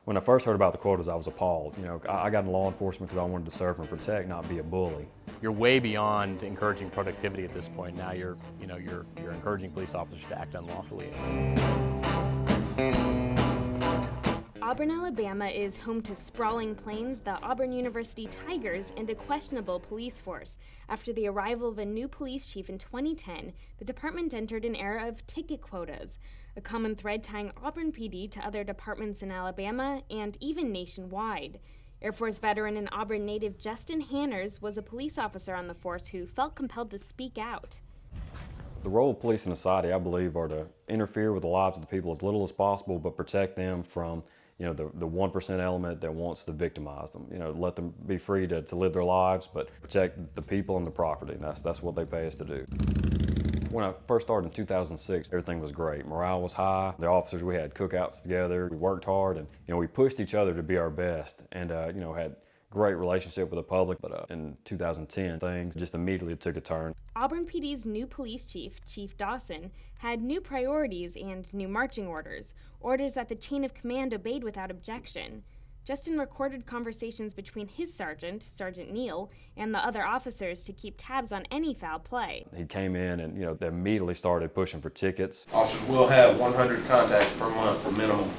When I first heard about the quotas, I was appalled. I got in law enforcement because I wanted to serve and protect, not be a bully. You're way beyond encouraging productivity at this point. Now you're encouraging police officers to act unlawfully. Auburn, Alabama is home to sprawling plains, the Auburn University Tigers, and a questionable police force. After the arrival of a new police chief in 2010, the department entered an era of ticket quotas, a common thread tying Auburn PD to other departments in Alabama and even nationwide. Air Force veteran and Auburn native Justin Hanners was a police officer on the force who felt compelled to speak out. The role of police in society, I believe, are to interfere with the lives of the people as little as possible, but protect them from the 1% element that wants to victimize them. Let them be free to live their lives, but protect the people and the property. That's what they pay us to do. When I first started in 2006, everything was great. Morale was high. The officers, we had cookouts together. We worked hard, and we pushed each other to be our best, and had great relationship with the public. But in 2010, things just immediately took a turn. Auburn PD's new police chief, Chief Dawson, had new priorities and new marching orders that the chain of command obeyed without objection. Justin recorded conversations between his sergeant, Sergeant Neal, and the other officers to keep tabs on any foul play. He came in and they immediately started pushing for tickets. Officers will have 100 contacts per month, a minimum.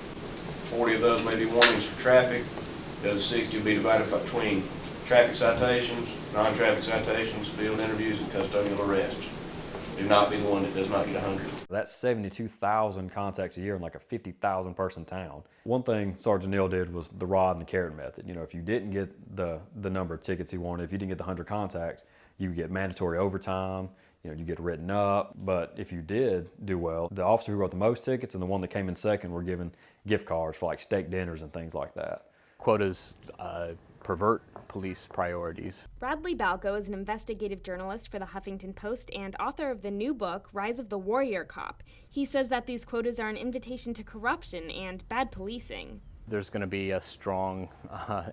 40 of those may be warnings for traffic. The other 60 will be divided between traffic citations, non-traffic citations, field interviews, and custodial arrests. Do not be the one that does not get 100. That's 72,000 contacts a year in like a 50,000 person town. One thing Sergeant Neal did was the rod and the carrot method. If you didn't get the number of tickets he wanted, if you didn't get the 100 contacts, you get mandatory overtime, you get written up. But if you did do well, the officer who wrote the most tickets and the one that came in second were given gift cards for like steak dinners and things like that. Quotas pervert police priorities. Bradley Balco is an investigative journalist for the Huffington Post and author of the new book, Rise of the Warrior Cop. He says that these quotas are an invitation to corruption and bad policing. There's going to be a strong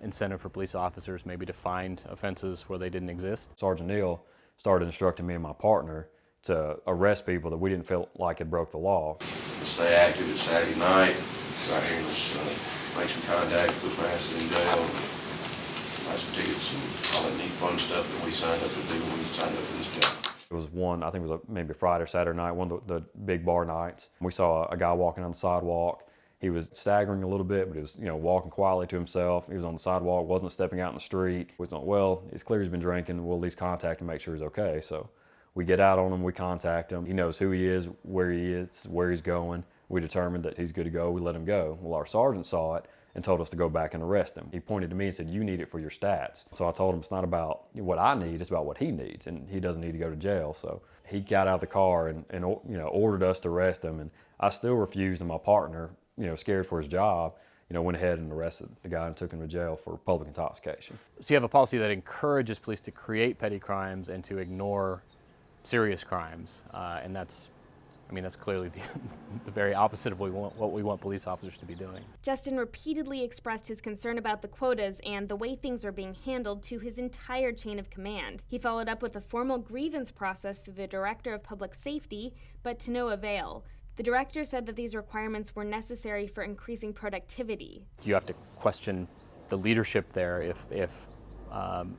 incentive for police officers maybe to find offenses where they didn't exist. Sergeant Neal started instructing me and my partner to arrest people that we didn't feel like had broke the law. Stay active at Saturday night. Right here, let's make some contact, put my ass in jail, buy some tickets, and all that neat fun stuff that we signed up to do when we signed up for this job. It was one, I think it was maybe a Friday or Saturday night, one of the big bar nights. We saw a guy walking on the sidewalk. He was staggering a little bit, but he was, walking quietly to himself. He was on the sidewalk, wasn't stepping out in the street. We thought, well, it's clear he's been drinking. We'll at least contact him, make sure he's okay. So we get out on him, we contact him. He knows who he is, where he's going. We determined that he's good to go. We let him go. Well, our sergeant saw it and told us to go back and arrest him. He pointed to me and said, "You need it for your stats." So I told him it's not about what I need, it's about what he needs, and he doesn't need to go to jail. So he got out of the car and ordered us to arrest him, and I still refused, and my partner, scared for his job, went ahead and arrested the guy and took him to jail for public intoxication. So you have a policy that encourages police to create petty crimes and to ignore serious crimes, and that's clearly the very opposite of what we want police officers to be doing. Justin repeatedly expressed his concern about the quotas and the way things are being handled to his entire chain of command. He followed up with a formal grievance process through the Director of Public Safety, but to no avail. The director said that these requirements were necessary for increasing productivity. You have to question the leadership there if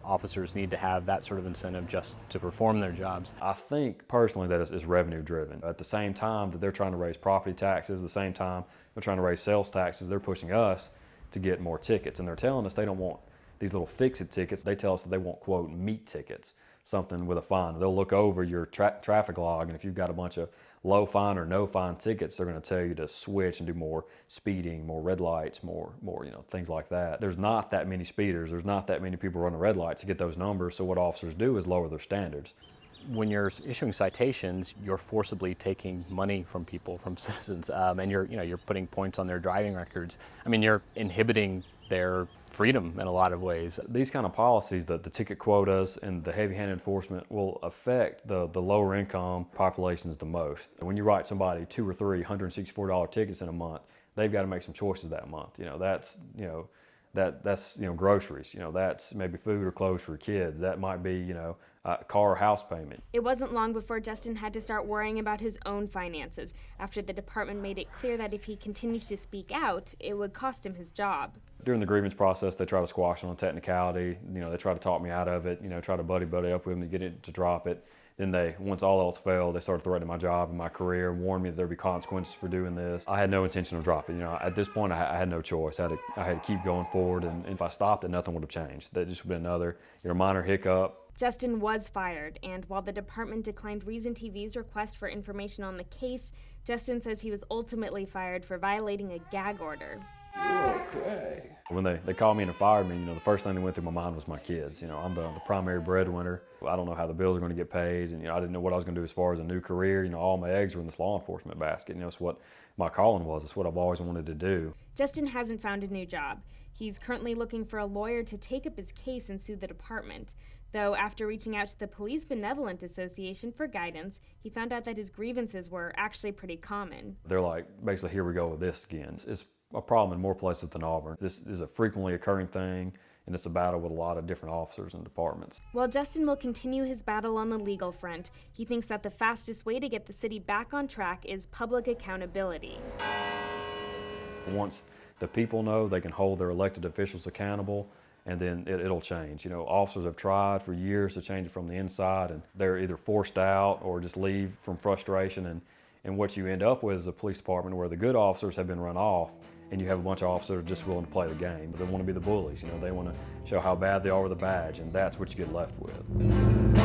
officers need to have that sort of incentive just to perform their jobs. I think personally that it's revenue driven. At the same time that they're trying to raise property taxes, at the same time they're trying to raise sales taxes, they're pushing us to get more tickets. And they're telling us they don't want these little fix-it tickets. They tell us that they want, quote, meat tickets, something with a fine. They'll look over your traffic log, and if you've got a bunch of low fine or no fine tickets, they're going to tell you to switch and do more speeding, more red lights, more things like that. There's not that many speeders. There's not that many people running red lights to get those numbers. So what officers do is lower their standards. When you're issuing citations, you're forcibly taking money from people, from citizens, and you're putting points on their driving records. You're inhibiting their freedom in a lot of ways. These kind of policies, the ticket quotas and the heavy-handed enforcement, will affect the lower income populations the most. When you write somebody $2 or $3 $164 tickets in a month, they've got to make some choices that month. That's groceries. That's maybe food or clothes for kids. That might be car or house payment. It wasn't long before Justin had to start worrying about his own finances after the department made it clear that if he continued to speak out, it would cost him his job. During the grievance process, they try to squash it on technicality. They try to talk me out of it, try to buddy up with him to get it to drop it. Then once all else failed, they started threatening my job and my career, warned me that there'd be consequences for doing this. I had no intention of dropping. At this point, I had no choice. I had to keep going forward, and if I stopped it, nothing would have changed. That just would have been another, minor hiccup. Justin was fired, and while the department declined Reason TV's request for information on the case, Justin says he was ultimately fired for violating a gag order. Okay. When they called me and fired me, the first thing that went through my mind was my kids. I'm the primary breadwinner. I don't know how the bills are going to get paid, and I didn't know what I was going to do as far as a new career. All my eggs were in this law enforcement basket. It's what my calling was. It's what I've always wanted to do. Justin hasn't found a new job. He's currently looking for a lawyer to take up his case and sue the department. Though after reaching out to the Police Benevolent Association for guidance, he found out that his grievances were actually pretty common. They're like, basically, here we go with this again. It's a problem in more places than Auburn. This is a frequently occurring thing, and it's a battle with a lot of different officers and departments. While Justin will continue his battle on the legal front, he thinks that the fastest way to get the city back on track is public accountability. Once the people know they can hold their elected officials accountable, and then it'll change. Officers have tried for years to change it from the inside, and they're either forced out or just leave from frustration. And what you end up with is a police department where the good officers have been run off, and you have a bunch of officers just willing to play the game. They want to be the bullies. They want to show how bad they are with a badge, and that's what you get left with.